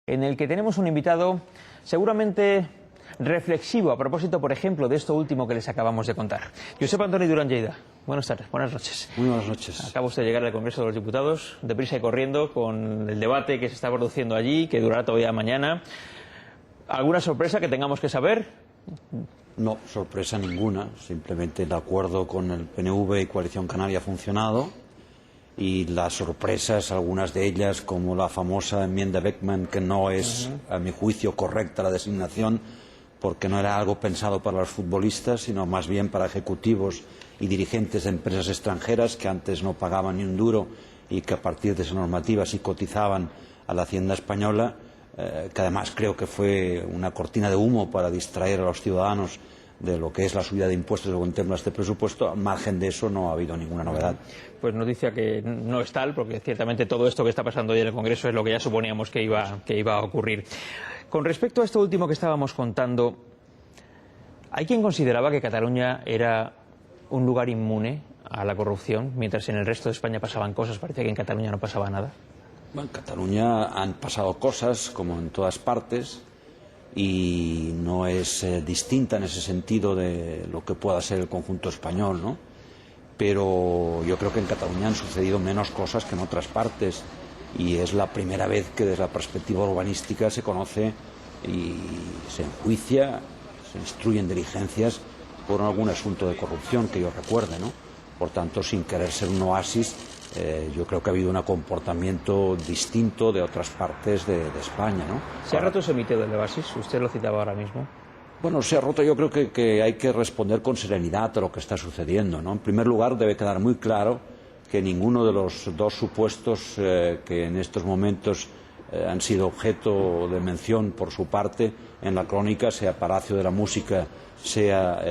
en el que tenemos un invitado seguramente reflexivo a propósito, por ejemplo, de esto último que les acabamos de contar. Josep Antoni Duran Lleida, buenas tardes, buenas noches. Muy buenas noches. Acaba usted de llegar al Congreso de los Diputados, deprisa y corriendo, con el debate que se está produciendo allí, que durará todavía mañana. ¿Alguna sorpresa que tengamos que saber? No, sorpresa ninguna. Simplemente el acuerdo con el PNV y Coalición Canaria ha funcionado. Y las sorpresas, algunas de ellas, como la famosa enmienda Beckman, que no es, a mi juicio, correcta la designación, porque no era algo pensado para los futbolistas, sino más bien para ejecutivos y dirigentes de empresas extranjeras que antes no pagaban ni un duro y que a partir de esa normativa sí cotizaban a la Hacienda española, que además creo que fue una cortina de humo para distraer a los ciudadanos de lo que es la subida de impuestos que contempla este presupuesto. Al margen de eso no ha habido ninguna novedad. Pues noticia que no es tal, porque ciertamente todo esto que está pasando hoy en el Congreso es lo que ya suponíamos que iba a ocurrir. Con respecto a esto último que estábamos contando, ¿hay quien consideraba que Cataluña era un lugar inmune a la corrupción, mientras en el resto de España pasaban cosas? Parecía que en Cataluña no pasaba nada. Bueno, en Cataluña han pasado cosas, como en todas partes, y no es distinta en ese sentido de lo que pueda ser el conjunto español, ¿no? Pero yo creo que en Cataluña han sucedido menos cosas que en otras partes, y es la primera vez que desde la perspectiva urbanística se conoce y se enjuicia, se instruyen diligencias por algún asunto de corrupción que yo recuerde, ¿no? Por tanto, sin querer ser un oasis, yo creo que ha habido un comportamiento distinto de otras partes de España, ¿no? ¿Se ha roto ese mito del oasis? Usted lo citaba ahora mismo. Bueno, se ha roto. Yo creo que hay que responder con serenidad a lo que está sucediendo, ¿no? En primer lugar, debe quedar muy claro que ninguno de los dos supuestos que en estos momentos han sido objeto de mención por su parte en la crónica, sea Palacio de la Música, sea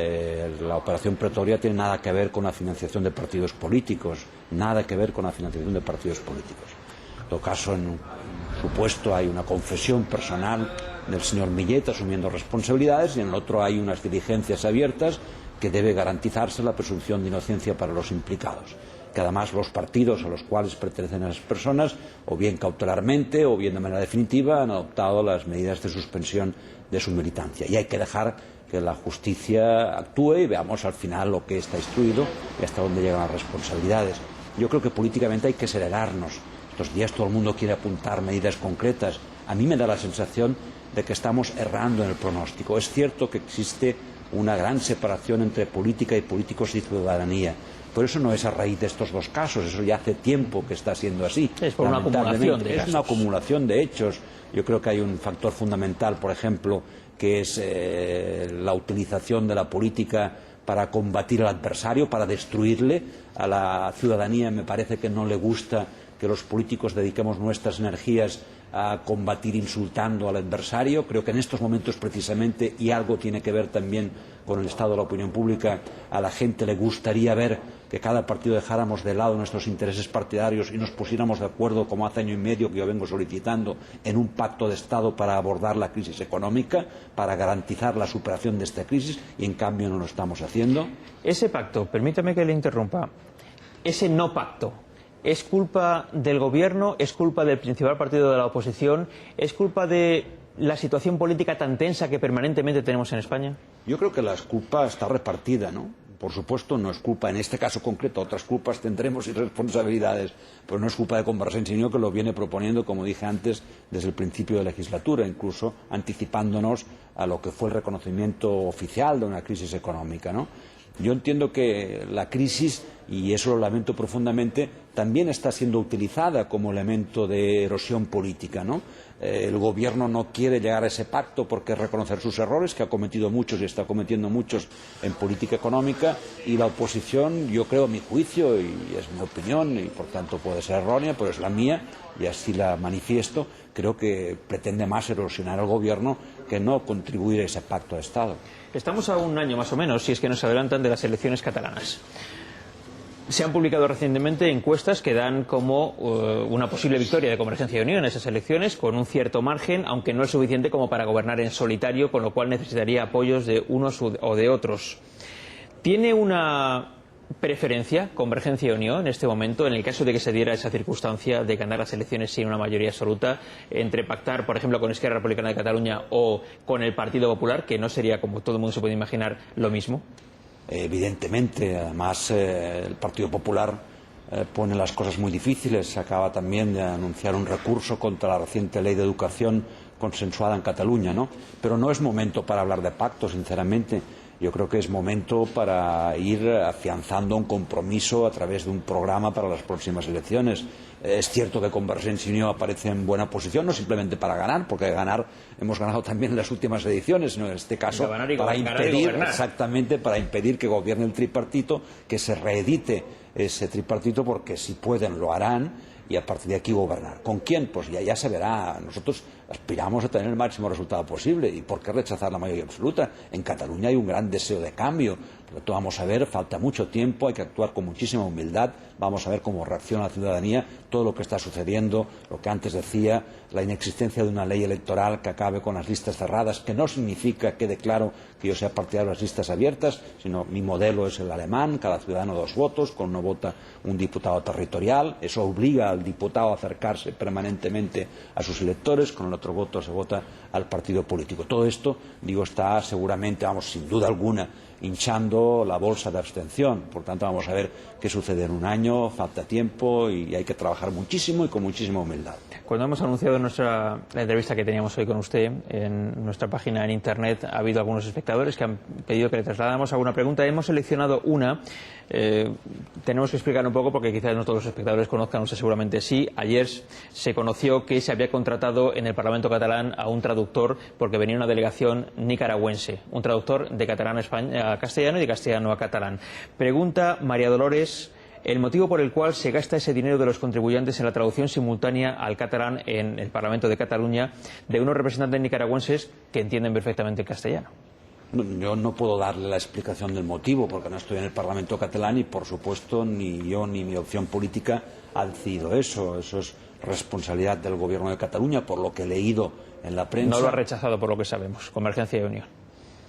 la Operación Pretoria, tiene nada que ver con la financiación de partidos políticos, nada que ver con la financiación de partidos políticos. En todo caso, en un supuesto hay una confesión personal del señor Millet asumiendo responsabilidades, y en el otro hay unas diligencias abiertas que debe garantizarse la presunción de inocencia para los implicados, que además los partidos a los cuales pertenecen a esas personas, o bien cautelarmente o bien de manera definitiva, han adoptado las medidas de suspensión de su militancia. Y hay que dejar que la justicia actúe y veamos al final lo que está instruido y hasta dónde llegan las responsabilidades. Yo creo que políticamente hay que serenarnos. Estos días todo el mundo quiere apuntar medidas concretas. A mí me da la sensación de que estamos errando en el pronóstico. Es cierto que existe una gran separación entre política y políticos y ciudadanía. Por eso no es a raíz de estos dos casos, eso ya hace tiempo que está siendo así. Es por una acumulación de casos. Es una acumulación de hechos. Yo creo que hay un factor fundamental, por ejemplo, que es la utilización de la política para combatir al adversario, para destruirle. A la ciudadanía me parece que no le gusta que los políticos dediquemos nuestras energías a combatir insultando al adversario. Creo que en estos momentos precisamente, y algo tiene que ver también con el estado de la opinión pública, a la gente le gustaría ver que cada partido dejáramos de lado nuestros intereses partidarios y nos pusiéramos de acuerdo, como hace año y medio que yo vengo solicitando, en un pacto de Estado para abordar la crisis económica, para garantizar la superación de esta crisis, y en cambio no lo estamos haciendo. Ese pacto, permítame que le interrumpa, ese no pacto, ¿es culpa del Gobierno? ¿Es culpa del principal partido de la oposición? ¿Es culpa de la situación política tan tensa que permanentemente tenemos en España? Yo creo que la culpa está repartida, ¿no? Por supuesto, no es culpa, en este caso concreto, otras culpas tendremos y responsabilidades, pero no es culpa de Convergencia y Unió, que lo viene proponiendo, como dije antes, desde el principio de legislatura, incluso anticipándonos a lo que fue el reconocimiento oficial de una crisis económica, ¿no? Yo entiendo que la crisis, y eso lo lamento profundamente, también está siendo utilizada como elemento de erosión política, ¿no? El Gobierno no quiere llegar a ese pacto porque es reconocer sus errores, que ha cometido muchos y está cometiendo muchos en política económica, y la oposición, yo creo, a mi juicio, y es mi opinión, y por tanto puede ser errónea, pero es la mía, y así la manifiesto, creo que pretende más erosionar al Gobierno que no contribuir a ese pacto de Estado. Estamos a un año más o menos, si es que nos adelantan, de las elecciones catalanas. Se han publicado recientemente encuestas que dan como una posible victoria de Convergencia y Unió en esas elecciones, con un cierto margen, aunque no es suficiente como para gobernar en solitario, con lo cual necesitaría apoyos de unos o de otros. ¿Tiene una preferencia Convergencia y Unió en este momento, en el caso de que se diera esa circunstancia de ganar las elecciones sin una mayoría absoluta, entre pactar, por ejemplo, con Esquerra Republicana de Cataluña o con el Partido Popular, que no sería, como todo el mundo se puede imaginar, lo mismo? Evidentemente, además el Partido Popular pone las cosas muy difíciles. Se acaba también de anunciar un recurso contra la reciente ley de educación consensuada en Cataluña, ¿no? Pero no es momento para hablar de pacto, sinceramente. Yo creo que es momento para ir afianzando un compromiso a través de un programa para las próximas elecciones. Es cierto que Convergencia y Unió aparece en buena posición, no simplemente para ganar, porque hemos ganado también en las últimas ediciones, sino en este caso para impedir que gobierne el tripartito, que se reedite ese tripartito, porque si pueden lo harán, y a partir de aquí gobernar. ¿Con quién? Pues ya se verá. Nosotros aspiramos a tener el máximo resultado posible. ¿Y por qué rechazar la mayoría absoluta? En Cataluña hay un gran deseo de cambio. Por lo tanto, vamos a ver, falta mucho tiempo, hay que actuar con muchísima humildad. Vamos a ver cómo reacciona la ciudadanía, todo lo que está sucediendo, lo que antes decía, la inexistencia de una ley electoral que acabe con las listas cerradas, que no significa, quede claro, que yo sea partidario de las listas abiertas, sino mi modelo es el alemán, cada ciudadano 2 votos, con uno vota un diputado territorial. Eso obliga al diputado a acercarse permanentemente a sus electores, con el otro voto se vota al partido político. Todo esto, está seguramente, sin duda alguna, hinchando la bolsa de abstención. Por tanto, vamos a ver qué sucede en un año, falta tiempo y hay que trabajar muchísimo y con muchísima humildad. Cuando hemos anunciado la entrevista que teníamos hoy con usted en nuestra página en Internet, ha habido algunos espectadores que han pedido que le trasladáramos alguna pregunta. Hemos seleccionado una. Tenemos que explicar un poco porque quizás no todos los espectadores conozcan, usted seguramente sí. Ayer se conoció que se había contratado en el Parlamento catalán a un traductor porque venía una delegación nicaragüense, un traductor de catalán a castellano y de castellano a catalán. Pregunta María Dolores: el motivo por el cual se gasta ese dinero de los contribuyentes en la traducción simultánea al catalán en el Parlamento de Cataluña de unos representantes nicaragüenses que entienden perfectamente el castellano. Yo no puedo darle la explicación del motivo porque no estoy en el Parlamento catalán y, por supuesto, ni yo ni mi opción política ha decidido eso. Eso es responsabilidad del Gobierno de Cataluña, por lo que he leído en la prensa. No lo ha rechazado, por lo que sabemos, Convergencia y Unión.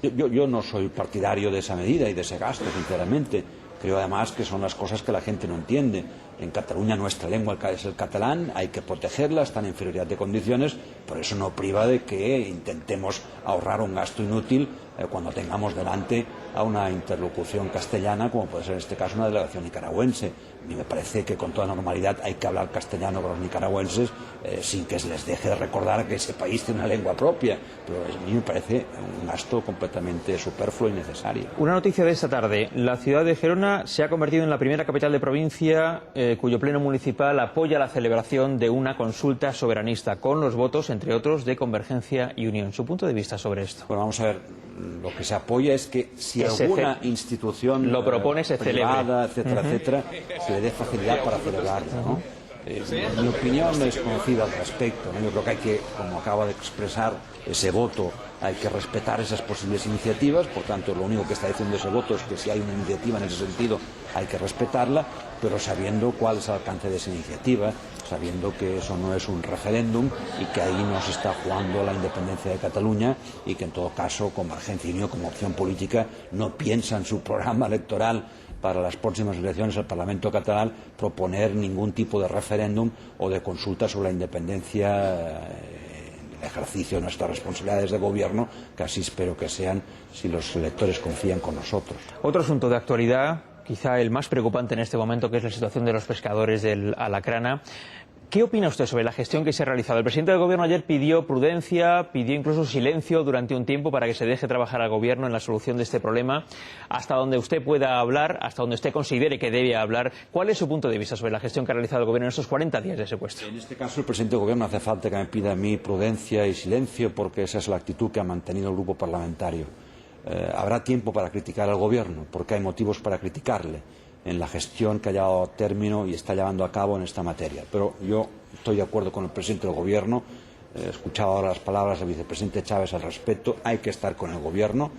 Yo no soy partidario de esa medida y de ese gasto, sinceramente. Creo además que son las cosas que la gente no entiende. En Cataluña nuestra lengua es el catalán, hay que protegerla, está en inferioridad de condiciones, pero eso no priva de que intentemos ahorrar un gasto inútil cuando tengamos delante a una interlocución castellana, como puede ser en este caso una delegación nicaragüense. A mí me parece que con toda normalidad hay que hablar castellano con los nicaragüenses sin que se les deje de recordar que ese país tiene una lengua propia, pero a mí me parece un gasto completamente superfluo y necesario. Una noticia de esta tarde: la ciudad de Gerona se ha convertido en la primera capital de provincia cuyo pleno municipal apoya la celebración de una consulta soberanista con los votos, entre otros, de Convergencia y Unión. ¿Su punto de vista sobre esto? Bueno, vamos a ver. Lo que se apoya es que si alguna institución lo propone, se privada, celebre, etcétera, se le dé facilidad para celebrarlo, ¿no? Mi opinión es conocida al respecto, ¿no? Yo creo que hay que, como acaba de expresar, ese voto, hay que respetar esas posibles iniciativas. Por tanto, lo único que está diciendo ese voto es que si hay una iniciativa en ese sentido hay que respetarla, pero sabiendo cuál es el alcance de esa iniciativa, sabiendo que eso no es un referéndum y que ahí no se está jugando la independencia de Cataluña y que en todo caso Convergencia y Unió, como opción política, no piensa en su programa electoral para las próximas elecciones al Parlamento catalán proponer ningún tipo de referéndum o de consulta sobre la independencia, el ejercicio de nuestras responsabilidades de gobierno, que así espero que sean si los electores confían con nosotros. Otro asunto de actualidad, quizá el más preocupante en este momento, que es la situación de los pescadores del Alacrana. ¿Qué opina usted sobre la gestión que se ha realizado? El presidente del Gobierno ayer pidió prudencia, pidió incluso silencio durante un tiempo para que se deje trabajar al Gobierno en la solución de este problema. Hasta donde usted pueda hablar, hasta donde usted considere que debe hablar, ¿cuál es su punto de vista sobre la gestión que ha realizado el Gobierno en estos 40 días de secuestro? En este caso, el presidente del Gobierno hace falta que me pida a mí prudencia y silencio, porque esa es la actitud que ha mantenido el grupo parlamentario. Habrá tiempo para criticar al Gobierno, porque hay motivos para criticarle en la gestión que ha llevado a término y está llevando a cabo en esta materia. Pero yo estoy de acuerdo con el presidente del Gobierno. He escuchado ahora las palabras del vicepresidente Chávez al respecto. Hay que estar con el Gobierno.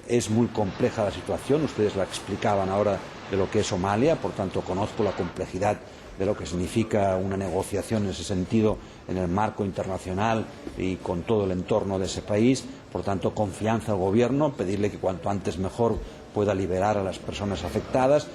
Es muy compleja la situación. Ustedes la explicaban ahora de lo que es Somalia. Por tanto, conozco la complejidad de lo que significa una negociación en ese sentido en el marco internacional y con todo el entorno de ese país. Por tanto, confianza al Gobierno, pedirle que cuanto antes mejor pueda liberar a las personas afectadas.